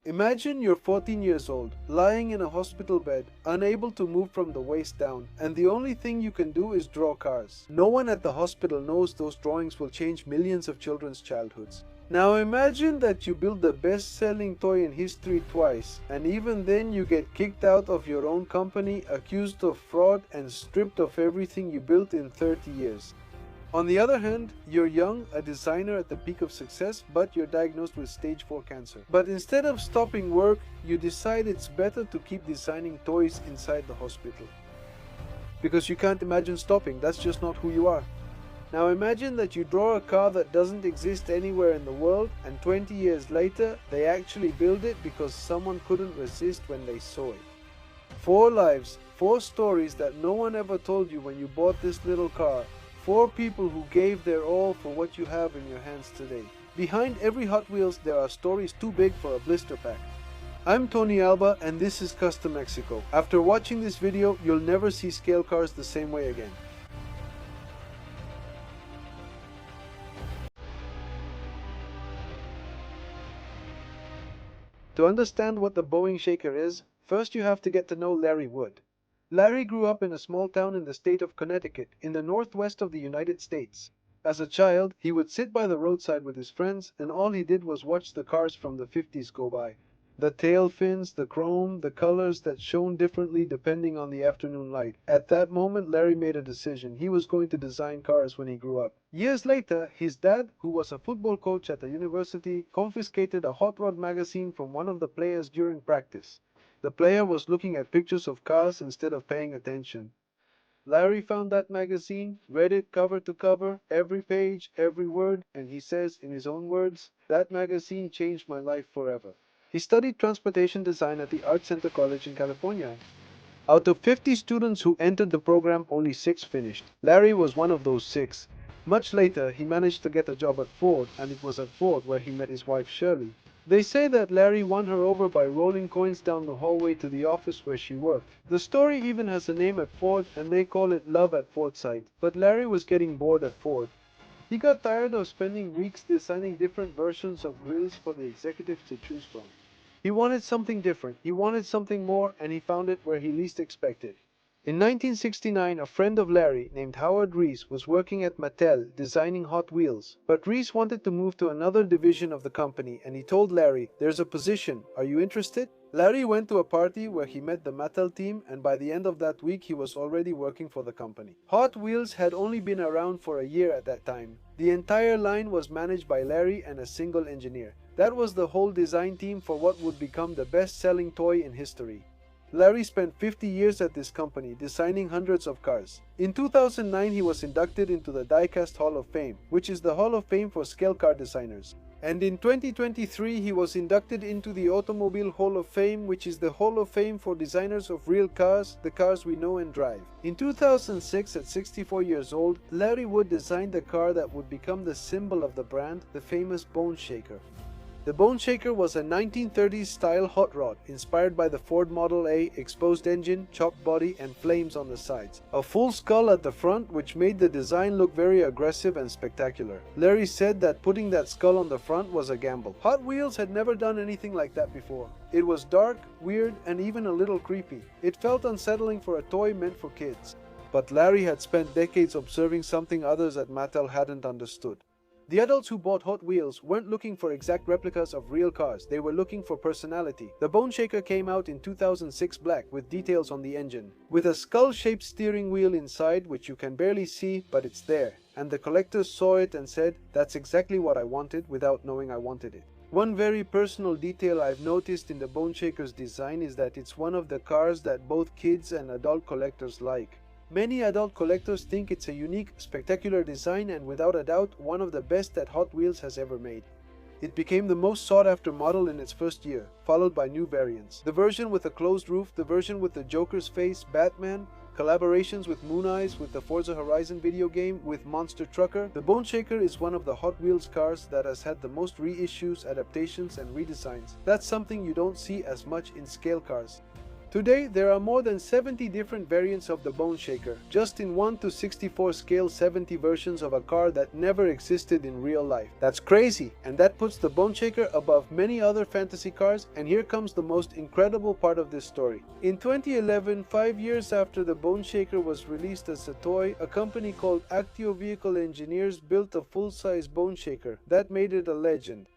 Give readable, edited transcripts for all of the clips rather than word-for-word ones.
Imagine you're 14 years old, lying in a hospital bed, unable to move from the waist down, and the only thing you can do is draw cars. No one at the hospital knows those drawings will change millions of children's childhoods. Now imagine that you build the best-selling toy in history twice, and even then you get kicked out of your own company, accused of fraud, and stripped of everything you built in 30 years. On the other hand, you're young, a designer at the peak of success, but you're diagnosed with stage 4 cancer. But instead of stopping work, you decide it's better to keep designing toys inside the hospital. Because you can't imagine stopping, that's just not who you are. Now imagine that you draw a car that doesn't exist anywhere in the world, and 20 years later, they actually build it because someone couldn't resist when they saw it. 4 lives, 4 stories that no one ever told you when you bought this little car. 4 people who gave their all for what you have in your hands today. Behind every Hot Wheels there are stories too big for a blister pack. I'm Tony Alba and this is Custom Mexico. After watching this video, you'll never see scale cars the same way again. To understand what the Boneshaker is, first you have to get to know Larry Wood. Larry grew up in a small town in the state of Connecticut, in the northwest of the United States. As a child, he would sit by the roadside with his friends, and all he did was watch the cars from the 50s go by. The tail fins, the chrome, the colors that shone differently depending on the afternoon light. At that moment, Larry made a decision. He was going to design cars when he grew up. Years later, his dad, who was a football coach at the university, confiscated a hot rod magazine from one of the players during practice. The player was looking at pictures of cars instead of paying attention. Larry found that magazine, read it cover to cover, every page, every word, and he says in his own words, "That magazine changed my life forever." He studied transportation design at the Art Center College in California. Out of 50 students who entered the program, only 6 finished. Larry was one of those 6. Much later, he managed to get a job at Ford, and it was at Ford where he met his wife Shirley. They say that Larry won her over by rolling coins down the hallway to the office where she worked. The story even has a name at Ford, and they call it Love at Ford Sight. But Larry was getting bored at Ford. He got tired of spending weeks designing different versions of grills for the executives to choose from. He wanted something different, he wanted something more, and he found it where he least expected. In 1969, a friend of Larry, named Howard Reese, was working at Mattel, designing Hot Wheels. But Reese wanted to move to another division of the company, and he told Larry, "There's a position, are you interested?" Larry went to a party where he met the Mattel team, and by the end of that week he was already working for the company. Hot Wheels had only been around for a year at that time. The entire line was managed by Larry and a single engineer. That was the whole design team for what would become the best-selling toy in history. Larry spent 50 years at this company, designing hundreds of cars. In 2009, he was inducted into the Die-Cast Hall of Fame, which is the Hall of Fame for scale car designers. And in 2023, he was inducted into the Automobile Hall of Fame, which is the Hall of Fame for designers of real cars, the cars we know and drive. In 2006, at 64 years old, Larry Wood designed the car that would become the symbol of the brand, the famous Boneshaker. The Boneshaker was a 1930s style hot rod, inspired by the Ford Model A, exposed engine, chopped body, and flames on the sides. A full skull at the front, which made the design look very aggressive and spectacular. Larry said that putting that skull on the front was a gamble. Hot Wheels had never done anything like that before. It was dark, weird, and even a little creepy. It felt unsettling for a toy meant for kids. But Larry had spent decades observing something others at Mattel hadn't understood. The adults who bought Hot Wheels weren't looking for exact replicas of real cars, they were looking for personality. The Boneshaker came out in 2006 black with details on the engine, with a skull-shaped steering wheel inside which you can barely see, but it's there. And the collectors saw it and said, "That's exactly what I wanted," without knowing I wanted it. One very personal detail I've noticed in the Boneshaker's design is that it's one of the cars that both kids and adult collectors like. Many adult collectors think it's a unique, spectacular design and without a doubt, one of the best that Hot Wheels has ever made. It became the most sought-after model in its first year, followed by new variants. The version with a closed roof, the version with the Joker's face, Batman, collaborations with Moon Eyes, with the Forza Horizon video game, with Monster Trucker. The Boneshaker is one of the Hot Wheels cars that has had the most reissues, adaptations, and redesigns. That's something you don't see as much in scale cars. Today, there are more than 70 different variants of the Boneshaker, just in 1 to 64 scale 70 versions of a car that never existed in real life. That's crazy, and that puts the Boneshaker above many other fantasy cars, and here comes the most incredible part of this story. In 2011, 5 years after the Boneshaker was released as a toy, a company called Actio Vehicle Engineers built a full-size Boneshaker. That made it a legend.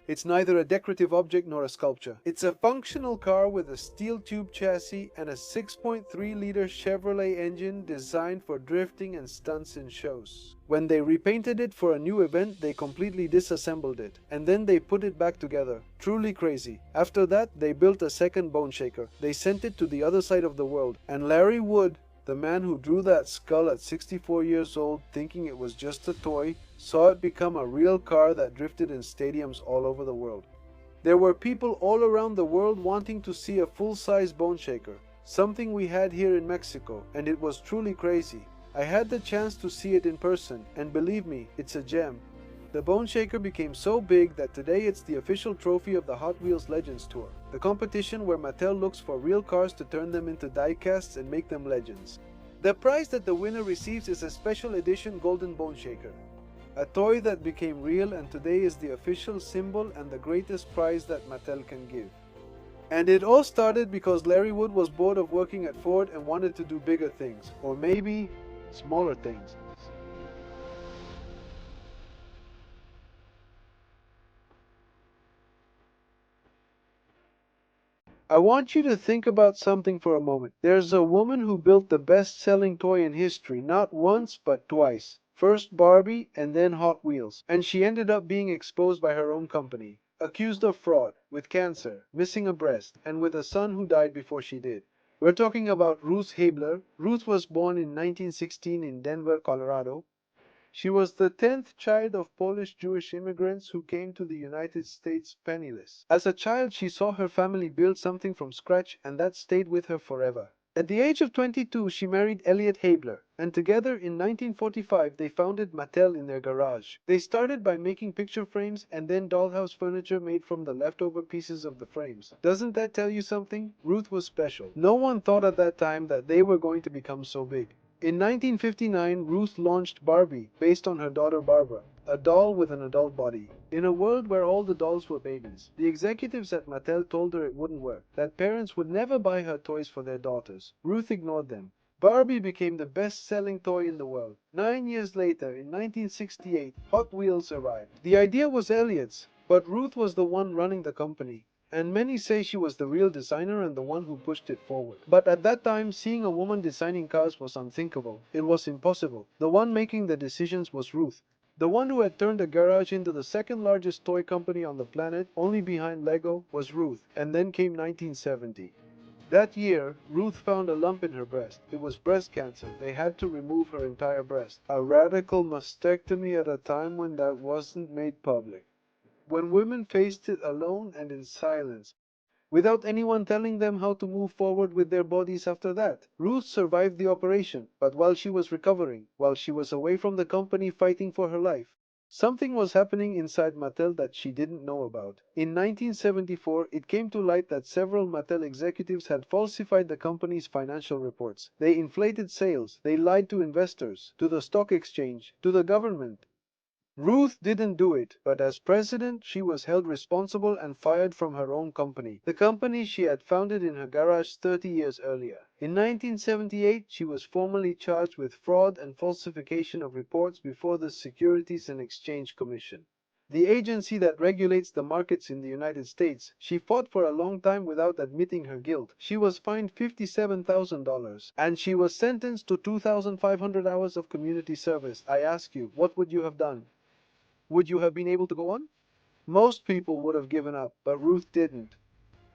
It's neither a decorative object nor a sculpture. It's a functional car with a steel tube chassis and a 6.3-liter Chevrolet engine designed for drifting and stunts in shows. When they repainted it for a new event, they completely disassembled it, and then they put it back together. Truly crazy. After that, they built a second Boneshaker. They sent it to the other side of the world, and Larry Wood, the man who drew that skull at 64 years old thinking it was just a toy, saw it become a real car that drifted in stadiums all over the world. There were people all around the world wanting to see a full-size Boneshaker, something we had here in Mexico, and it was truly crazy. I had the chance to see it in person, and believe me, it's a gem. The Boneshaker became so big that today it's the official trophy of the Hot Wheels Legends Tour, the competition where Mattel looks for real cars to turn them into die-casts and make them legends. The prize that the winner receives is a special edition Golden Boneshaker, a toy that became real and today is the official symbol and the greatest prize that Mattel can give. And it all started because Larry Wood was bored of working at Ford and wanted to do bigger things, or maybe smaller things. I want you to think about something for a moment. There's a woman who built the best-selling toy in history, not once, but twice. First Barbie, and then Hot Wheels. And she ended up being exposed by her own company, accused of fraud, with cancer, missing a breast, and with a son who died before she did. We're talking about Ruth Habler. Ruth was born in 1916 in Denver, Colorado. She was the 10th child of Polish Jewish immigrants who came to the United States penniless. As a child, she saw her family build something from scratch, and that stayed with her forever. At the age of 22, she married Elliot Habler, and together in 1945 they founded Mattel in their garage. They started by making picture frames and then dollhouse furniture made from the leftover pieces of the frames. Doesn't that tell you something? Ruth was special. No one thought at that time that they were going to become so big. In 1959, Ruth launched Barbie, based on her daughter Barbara, a doll with an adult body. In a world where all the dolls were babies, the executives at Mattel told her it wouldn't work, that parents would never buy her toys for their daughters. Ruth ignored them. Barbie became the best-selling toy in the world. 9 years later, in 1968, Hot Wheels arrived. The idea was Elliot's, but Ruth was the one running the company. And many say she was the real designer and the one who pushed it forward. But at that time, seeing a woman designing cars was unthinkable. It was impossible. The one making the decisions was Ruth. The one who had turned a garage into the second largest toy company on the planet, only behind Lego, was Ruth. And then came 1970. That year, Ruth found a lump in her breast. It was breast cancer. They had to remove her entire breast. A radical mastectomy at a time when that wasn't made public. When women faced it alone and in silence, without anyone telling them how to move forward with their bodies after that. Ruth survived the operation, but while she was recovering, while she was away from the company fighting for her life, something was happening inside Mattel that she didn't know about. In 1974, it came to light that several Mattel executives had falsified the company's financial reports. They inflated sales, they lied to investors, to the stock exchange, to the government. Ruth didn't do it, but as president, she was held responsible and fired from her own company, the company she had founded in her garage 30 years earlier. In 1978, she was formally charged with fraud and falsification of reports before the Securities and Exchange Commission, the agency that regulates the markets in the United States. She fought for a long time without admitting her guilt. She was fined $57,000, and she was sentenced to 2,500 hours of community service. I ask you, what would you have done? Would you have been able to go on? Most people would have given up, but Ruth didn't.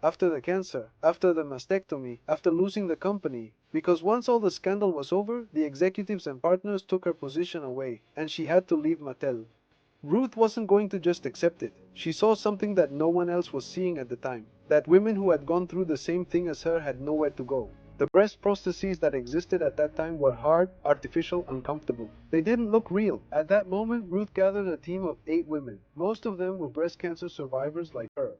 After the cancer, after the mastectomy, after losing the company, because once all the scandal was over, the executives and partners took her position away, and she had to leave Mattel. Ruth wasn't going to just accept it. She saw something that no one else was seeing at the time, that women who had gone through the same thing as her had nowhere to go. The breast prostheses that existed at that time were hard, artificial, uncomfortable. They didn't look real. At that moment, Ruth gathered a team of 8 women. Most of them were breast cancer survivors like her.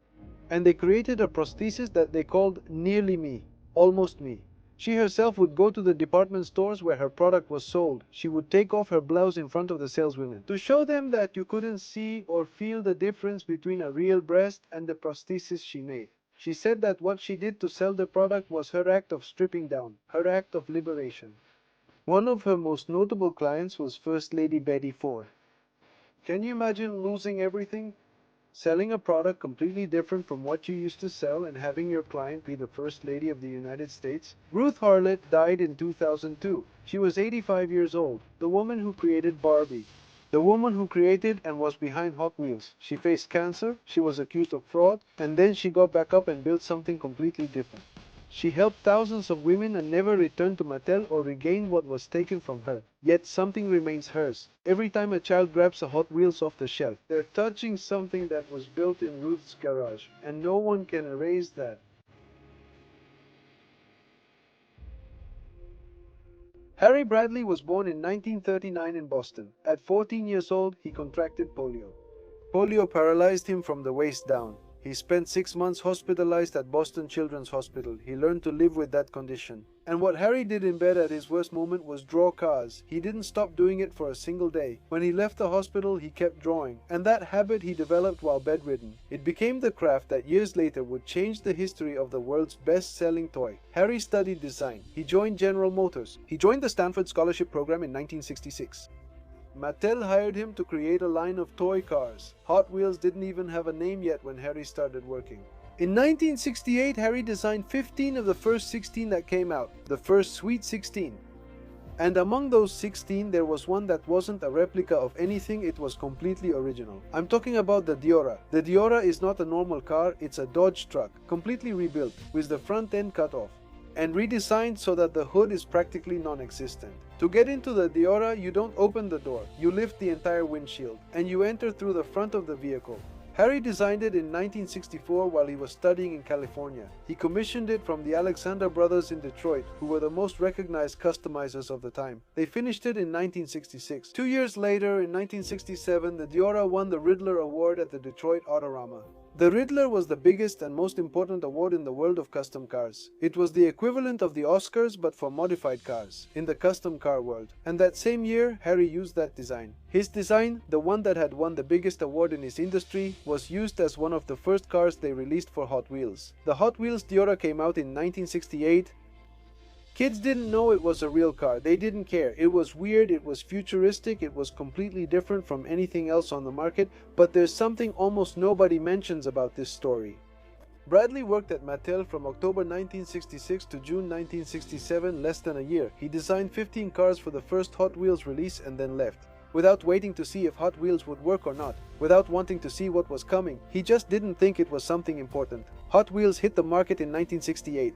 And they created a prosthesis that they called Nearly Me. Almost me. She herself would go to the department stores where her product was sold. She would take off her blouse in front of the saleswomen to show them that you couldn't see or feel the difference between a real breast and the prosthesis she made. She said that what she did to sell the product was her act of stripping down, her act of liberation. One of her most notable clients was First Lady Betty Ford. Can you imagine losing everything? Selling a product completely different from what you used to sell and having your client be the First Lady of the United States? Ruth Harlett died in 2002. She was 85 years old, the woman who created Barbie. The woman who created and was behind Hot Wheels. She faced cancer, she was accused of fraud, and then she got back up and built something completely different. She helped thousands of women and never returned to Mattel or regained what was taken from her. Yet something remains hers. Every time a child grabs a Hot Wheels off the shelf, they're touching something that was built in Ruth's garage, and no one can erase that. Harry Bradley was born in 1939 in Boston. At 14 years old, he contracted polio. Polio paralyzed him from the waist down. He spent 6 months hospitalized at Boston Children's Hospital. He learned to live with that condition. And what Harry did in bed at his worst moment was draw cars. He didn't stop doing it for a single day. When he left the hospital, he kept drawing. And that habit he developed while bedridden. It became the craft that years later would change the history of the world's best-selling toy. Harry studied design. He joined General Motors. He joined the Stanford Scholarship Program in 1966. Mattel hired him to create a line of toy cars. Hot Wheels didn't even have a name yet when Harry started working. In 1968, Harry designed 15 of the first 16 that came out, the first Sweet 16. And among those 16, there was one that wasn't a replica of anything, it was completely original. I'm talking about the Diora. The Diora is not a normal car, it's a Dodge truck, completely rebuilt, with the front end cut off and redesigned so that the hood is practically non-existent. To get into the Diora, you don't open the door, you lift the entire windshield, and you enter through the front of the vehicle. Harry designed it in 1964 while he was studying in California. He commissioned it from the Alexander brothers in Detroit, who were the most recognized customizers of the time. They finished it in 1966. 2 years later, in 1967, the Diora won the Riddler Award at the Detroit Autorama. The Riddler was the biggest and most important award in the world of custom cars. It was the equivalent of the Oscars but for modified cars, in the custom car world. And that same year, Harry used that design. His design, the one that had won the biggest award in his industry, was used as one of the first cars they released for Hot Wheels. The Hot Wheels Diora came out in 1968. Kids didn't know it was a real car, they didn't care. It was weird, it was futuristic, it was completely different from anything else on the market, but there's something almost nobody mentions about this story. Bradley worked at Mattel from October 1966 to June 1967, less than a year. He designed 15 cars for the first Hot Wheels release and then left. Without waiting to see if Hot Wheels would work or not, without wanting to see what was coming, he just didn't think it was something important. Hot Wheels hit the market in 1968.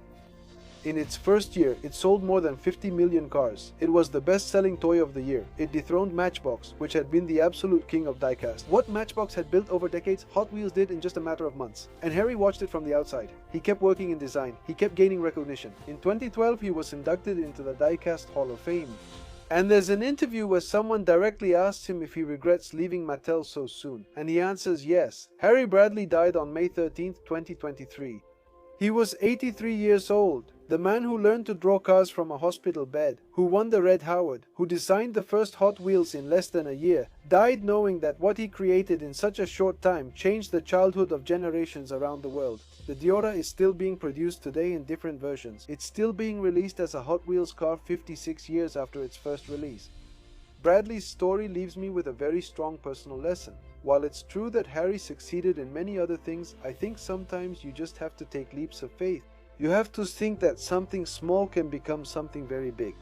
In its first year, it sold more than 50 million cars. It was the best-selling toy of the year. It dethroned Matchbox, which had been the absolute king of diecast. What Matchbox had built over decades, Hot Wheels did in just a matter of months. And Harry watched it from the outside. He kept working in design. He kept gaining recognition. In 2012, he was inducted into the Diecast Hall of Fame. And there's an interview where someone directly asks him if he regrets leaving Mattel so soon. And he answers yes. Harry Bradley died on May 13, 2023. He was 83 years old. The man who learned to draw cars from a hospital bed, who won the Red Howard, who designed the first Hot Wheels in less than a year, died knowing that what he created in such a short time changed the childhood of generations around the world. The Diora is still being produced today in different versions. It's still being released as a Hot Wheels car 56 years after its first release. Bradley's story leaves me with a very strong personal lesson. While it's true that Harry succeeded in many other things, I think sometimes you just have to take leaps of faith. You have to think that something small can become something very big.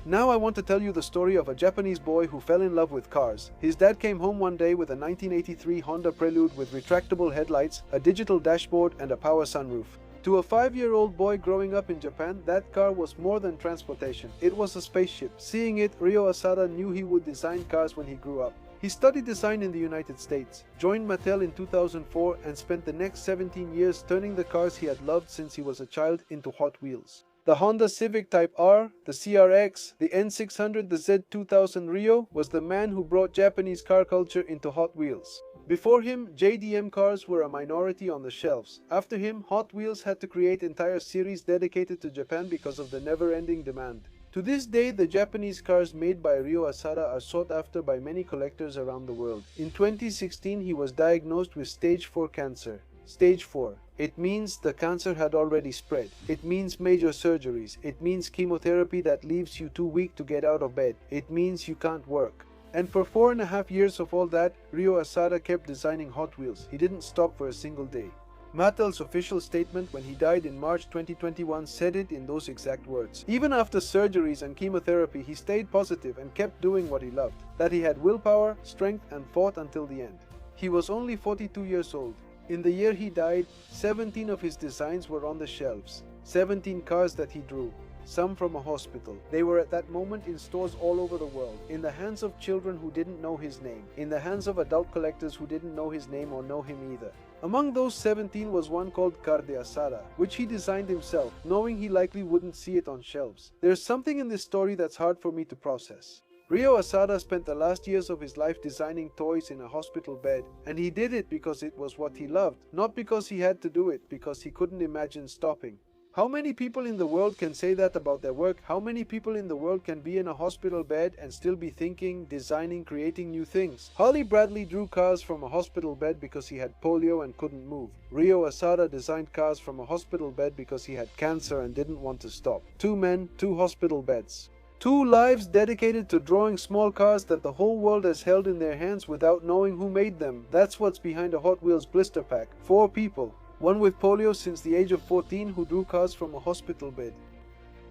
Now I want to tell you the story of a Japanese boy who fell in love with cars. His dad came home one day with a 1983 Honda Prelude with retractable headlights, a digital dashboard, and a power sunroof. To a 5-year-old boy growing up in Japan, that car was more than transportation. It was a spaceship. Seeing it, Ryo Asada knew he would design cars when he grew up. He studied design in the United States, joined Mattel in 2004, and spent the next 17 years turning the cars he had loved since he was a child into Hot Wheels. The Honda Civic Type R, the CRX, the N600, the Z2000 Rio was the man who brought Japanese car culture into Hot Wheels. Before him, JDM cars were a minority on the shelves. After him, Hot Wheels had to create entire series dedicated to Japan because of the never-ending demand. To this day, the Japanese cars made by Ryo Asada are sought after by many collectors around the world. In 2016, he was diagnosed with stage 4 cancer. Stage 4. It means the cancer had already spread. It means major surgeries. It means chemotherapy that leaves you too weak to get out of bed. It means you can't work. And for 4.5 years of all that, Ryo Asada kept designing Hot Wheels. He didn't stop for a single day. Mattel's official statement when he died in March 2021 said it in those exact words. Even after surgeries and chemotherapy, he stayed positive and kept doing what he loved. That he had willpower, strength, and fought until the end. He was only 42 years old. In the year he died, 17 of his designs were on the shelves. 17 cars that he drew. Some from a hospital. They were at that moment in stores all over the world, in the hands of children who didn't know his name, in the hands of adult collectors who didn't know his name or know him either. Among those 17 was one called Car de Asada, which he designed himself, knowing he likely wouldn't see it on shelves. There's something in this story that's hard for me to process. Ryo Asada spent the last years of his life designing toys in a hospital bed, and he did it because it was what he loved, not because he had to do it, because he couldn't imagine stopping. How many people in the world can say that about their work? How many people in the world can be in a hospital bed and still be thinking, designing, creating new things? Holly Bradley drew cars from a hospital bed because he had polio and couldn't move. Ryo Asada designed cars from a hospital bed because he had cancer and didn't want to stop. 2 men, 2 hospital beds. 2 lives dedicated to drawing small cars that the whole world has held in their hands without knowing who made them. That's what's behind a Hot Wheels blister pack. 4 people. One with polio since the age of 14 who drew cars from a hospital bed.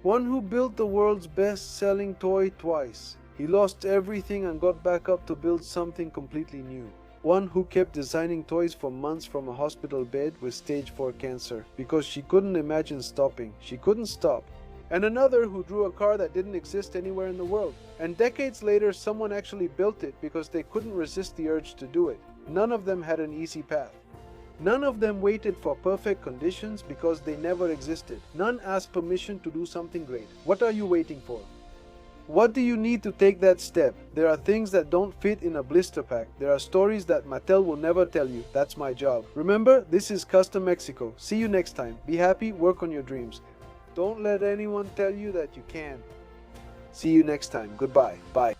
One who built the world's best-selling toy twice. He lost everything and got back up to build something completely new. One who kept designing toys for months from a hospital bed with stage 4 cancer because she couldn't imagine stopping. She couldn't stop. And another who drew a car that didn't exist anywhere in the world. And decades later, someone actually built it because they couldn't resist the urge to do it. None of them had an easy path. None of them waited for perfect conditions because they never existed. None asked permission to do something great. What are you waiting for? What do you need to take that step? There are things that don't fit in a blister pack. There are stories that Mattel will never tell you. That's my job. Remember, this is Custom Mexico. See you next time. Be happy, work on your dreams. Don't let anyone tell you that you can't. See you next time. Goodbye. Bye.